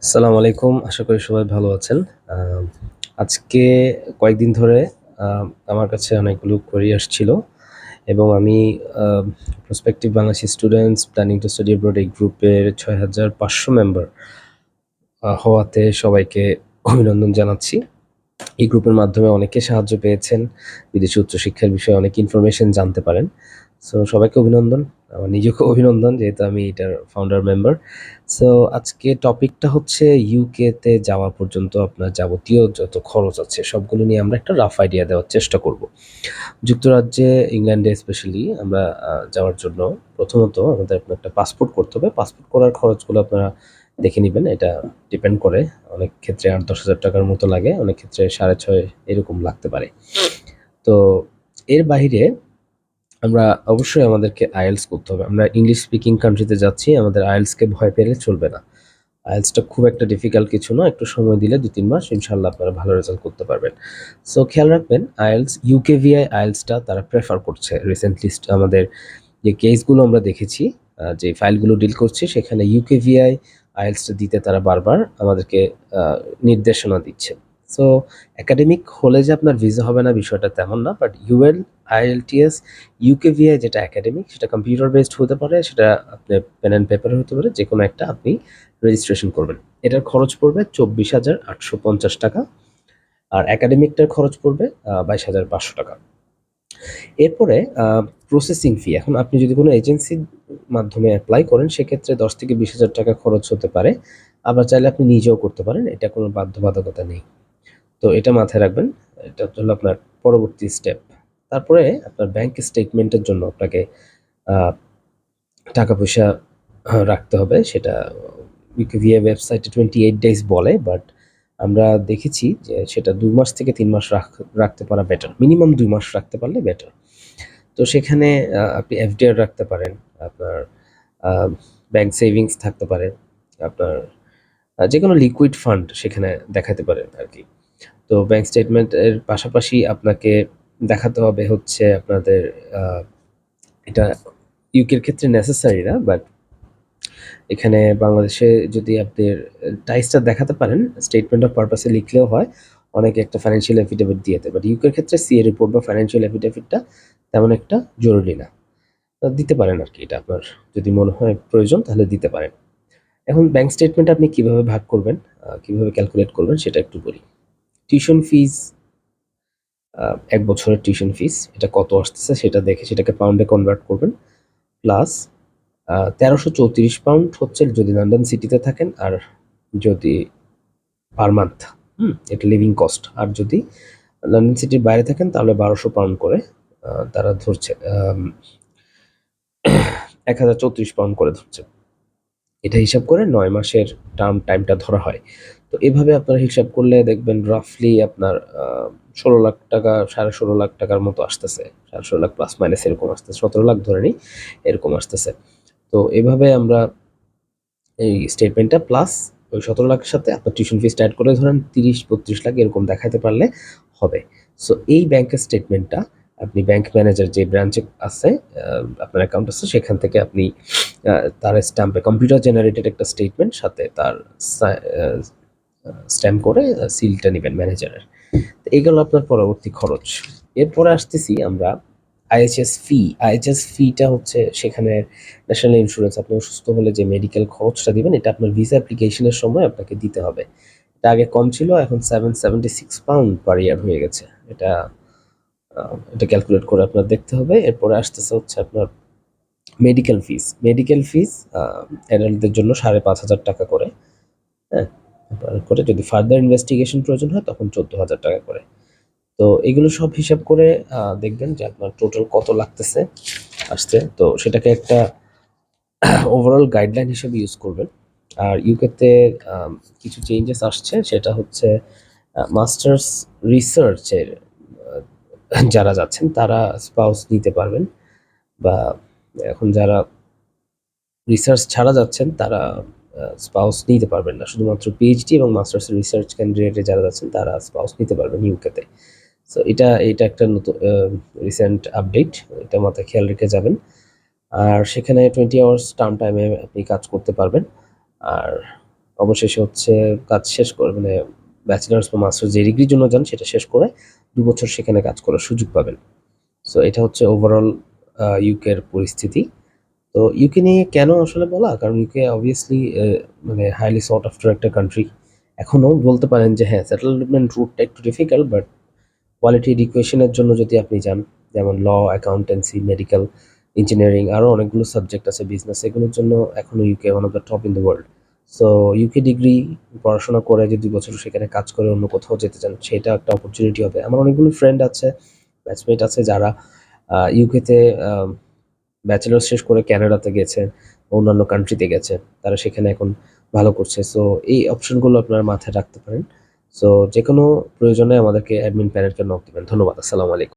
আসসালামু আলাইকুম। আশা করি সবাই ভালো আছেন। আ আজকে কয়েকদিন ধরে আ আমার কাছে অনেকগুলো কোয়েরি আসছিল এবং আমি a prospective Bangladeshi students planning to study abroad এই গ্রুপের ৬,৫০০ মেম্বার হওয়াতে সবাইকে অভিনন্দন জানাচ্ছি। এই গ্রুপের মাধ্যমে অনেকে সাহায্য পেয়েছেন। বিদেশি উচ্চশিক্ষার বিষয়ে অনেক ইনফরমেশন জানতে পারেন। সো সবাইকে অভিনন্দন। আমার নিজেকেও অভিনন্দন যেহেতু আমি এটার ফাউন্ডার মেম্বার। সো আজকে টপিকটা হচ্ছে ইউকেতে যাওয়া পর্যন্ত আপনার যাবতীয় যত খরচ আছে সবগুলো নিয়ে আমরা একটা রাফ আইডিয়া দেওয়ার চেষ্টা করব। যুক্তরাজ্যে, ইংল্যান্ডে স্পেশালি আমরা যাওয়ার জন্য প্রথমত আমাদের আপনার একটা পাসপোর্ট করতে হবে। পাসপোর্ট করার খরচগুলো আপনারা দেখে নিবেন। এটা ডিপেন্ড করে। অনেক ক্ষেত্রে ৮-১০,০০০ টাকার মতো লাগে। অনেক ক্ষেত্রে ৬,৫০০ এরকম লাগতে পারে। তো এর বাহিরে আমরা অবশ্যই আমাদেরকে IELTS করতে হবে। আমরা ইংলিশ স্পিকিং কান্ট্রিতে যাচ্ছি। আমাদের IELTS কে ভয় পেলে চলবে না। IELTS টা খুব একটা ডিফিকাল্ট কিছু না। একটু সময় দিলে ২-৩ মাস ইনশাআল্লাহ আপনারা ভালো রেজাল্ট করতে পারবেন। সো খেয়াল রাখবেন IELTS UKVI IELTS টা তারা প্রেফার করছে। রিসেন্টলি আমাদের যে কেসগুলো আমরা দেখেছি, যে ফাইলগুলো ডিল করছি সেখানে UKVI IELTS টা দিতে তারা বারবার আমাদেরকে আ নির্দেশনা দিচ্ছে। সো একাডেমিক হলে যে আপনার ভিসা হবে না বিষয়টা তেমন না। বাট UL, IELTS, UKVI যেটা একাডেমিক সেটা কম্পিউটার বেসড হতে পারে, সেটা আপনার পেন অ্যান্ড পেপারে হতে পারে। যেকোনো একটা আপনি রেজিস্ট্রেশন করবেন। এটার খরচ পড়বে ২৪,৮৫০ টাকা। আর একাডেমিকটার খরচ পড়বে ২২,৫০০ টাকা। এরপরে প্রসেসিং ফি। এখন আপনি যদি কোনো এজেন্সির মাধ্যমে এপ্লাই করেন সেক্ষেত্রে ১০,০০০-২০,০০০ টাকা খরচ হতে পারে। আবার চাইলে আপনি নিজেও করতে পারেন। এটা কোনো বাধ্যবাধকতা নেই। তো এটা মাথায় রাখবেন। এটা হলো আপনার পরবর্তী স্টেপ। তারপরে আপনার ব্যাংক স্টেটমেন্টের জন্য আপনাকে আ টাকা-পয়সা রাখতে হবে। সেটা UKVI ওয়েবসাইটে 28 ডেজ বলে, বাট আমরা দেখেছি যে সেটা ২ মাস থেকে ৩ মাস রাখতে পারা বেটার। মিনিমাম ২ মাস রাখতে পারলে বেটার। তো সেখানে আপনি FDR রাখতে পারেন। আপনার আ ব্যাংক সেভিংস থাকতে পারে। আপনার যেকোনো লিকুইড ফান্ড সেখানে দেখাতে পারেন আরকি। তো ব্যাংক স্টেটমেন্ট এর পাশাপাশি আপনাকে দেখাতে হবে হচ্ছে আপনাদের আ এটা ইউকের ক্ষেত্রে নেসেসারি না, বাট এখানে বাংলাদেশে যদি আপনার টাইসটা দেখাতে পারেন, স্টেটমেন্ট অফ পারপাসে লিখলেও হয়। অনেকে একটা ফাইন্যান্সিয়াল এফিডেভিট দিয়ে দেয়। বাট ইউকের ক্ষেত্রে সিএ রিপোর্ট বা ফাইন্যান্সিয়াল এফিডেভিটটা তেমন একটা জরুরি না। দিতে পারেন আরকি, এটা আপনার যদি মনে হয় প্রয়োজন তাহলে দিতে পারেন। এখন ব্যাংক স্টেটমেন্ট আপনি কিভাবে ভাগ করবেন, কিভাবে ক্যালকুলেট করবেন সেটা একটু বলি। টিউশন ফিস, ১ বছরের টিউশন ফিস এটা কত আসতেছে সেটা দেখে সেটাকে পাউন্ডে কনভার্ট করবেন। প্লাস ১৩৩৪ পাউন্ড হচ্ছে যদি লন্ডন সিটিতে থাকেন, আর যদি পার মান্থ, এটা লিভিং কস্ট। আর যদি লন্ডন সিটির বাইরে থাকেন তাহলে ১২০০ পাউন্ড করে তারা ধরছে, ১,০৩৪ পাউন্ড করে ধরছে। এটা হিসাব করে ৯ মাসের টার্ম টাইমটা ধরা হয়। তো এভাবে আপনারা হিসাব করলে দেখবেন রাফলি আপনার ১৬,০০,০০০ টাকা, ১৬,৫০,০০০ টাকার মতো আসতেছে। ১৬,৫০,০০০ প্লাস মাইনাস এরকম আসতেছে। ১৭,০০,০০০ ধরে নিই, এরকম আসতেছে। তো এভাবে আমরা এই স্টেটমেন্টটা প্লাস ওই ১৭,০০,০০০ সাথে আপনার টিউশন ফিসটা এড করে ধরেন ৩০-৩২ লাখ এরকম দেখাতে পারলে হবে। সো এই ব্যাংকের স্টেটমেন্টটা আপনি ব্যাংক ম্যানেজার যে ব্রাঞ্চে আছে, আপনার অ্যাকাউন্ট আছে সেখান থেকে আপনি তার স্ট্যাম্পে কম্পিউটার জেনারেটেড একটা স্টেটমেন্ট সাথে তার স্ট্যাম্প করে সিলটা নিবেন ম্যানেজারের। তো এই গেল আপনার পরবর্তী খরচ। এরপরে আসতেছি আমরা IHS ফি। IHS ফিটা হচ্ছে সেখানে ন্যাশনাল ইন্স্যুরেন্স। আপনি অসুস্থ হলে যে মেডিকেল খরচটা দিবেন এটা আপনার ভিসা অ্যাপ্লিকেশনের সময় আপনাকে দিতে হবে। এটা আগে কম ছিল, এখন 776 পাউন্ড পার ইয়ার হয়ে গেছে। এটা এটা ক্যালকুলেট করে আপনার দেখতে হবে। এরপরে আসতেছে হচ্ছে আপনার মেডিকেল ফিস। মেডিকেল ফিস অ্যাডাল্টদের জন্য ৫,৫০০ টাকা করে। হ্যাঁ? করে যদি ফার্দার ইনভেস্টিগেশন প্রয়োজন হয় তখন ১৪,০০০ টাকা করে। তো এগুলো সব হিসাব করে দেখবেন যে আপনার টোটাল কত লাগতেছে আসতে। তো সেটাকে একটা ওভারঅল গাইডলাইন হিসেবে ইউজ করবেন। আর ইউকেতে কিছু চেঞ্জেস আসছে, সেটা হচ্ছে মাস্টার্স রিসার্চের যারা যাচ্ছেন তারা স্পাউস নিতে পারবেন, বা এখন যারা রিসার্চ ছাড়া যাচ্ছেন তারা স্পাউস নিতে পারবেন না। শুধুমাত্র পিএইচডি এবং মাস্টার্স রিসার্চ ক্যান্ডিডেটে যারা যাচ্ছেন তারা স্পাউস নিতে পারবেন ইউকেতে। সো এটা একটা নতুন রিসেন্ট আপডেট। এটা মাথায় খেয়াল রেখে যাবেন। আর সেখানে 20 আওয়ার্স টার্ম টাইমে আপনি কাজ করতে পারবেন। আর অবশেষে হচ্ছে কাজ শেষ করে মানে ব্যাচেলার্স বা মাস্টার্স যে ডিগ্রির জন্য যান সেটা শেষ করে ২ বছর সেখানে কাজ করার সুযোগ পাবেন। সো এটা হচ্ছে ওভারঅল ইউকের পরিস্থিতি। তো ইউকে নিয়ে কেন আসলে বলা? কারণ ইউকে অবভিয়াসলি মানে হাইলি সট আফটার একটা কান্ট্রি। এখনো বলতে পারেন যে হ্যাঁ, সেটেলমেন্ট রুটটা একটু ডিফিকাল্ট বাট কোয়ালিটি এডুকেশনের জন্য যদি আপনি যান, যেমন ল, অ্যাকাউন্টেন্সি, মেডিকেল, ইঞ্জিনিয়ারিং আরও অনেকগুলো সাবজেক্ট আছে বিজনেস, এগুলোর জন্য এখনো UK one of the top in the world. So UK degree পড়াশোনা করে যে ২ বছর সেখানে কাজ করে অন্য কোথাও যেতে চান, সেটা একটা অপরচুনিটি হবে। আমার অনেকগুলো ফ্রেন্ড আছে, ব্যাচমেট আছে যারা ইউকেতে ব্যাচেলর শেষ করে ক্যানাডাতে গেছে, অন্যান্য কান্ট্রিতে গেছে। তারা সেখানে এখন ভালো করছে। সো এই অপশনগুলো আপনারা মাথায় রাখতে পারেন। সো যেকোনো প্রয়োজনে আমাদেরকে অ্যাডমিন প্যানেলকে নক দিবেন। ধন্যবাদ। আসসালামু আলাইকুম।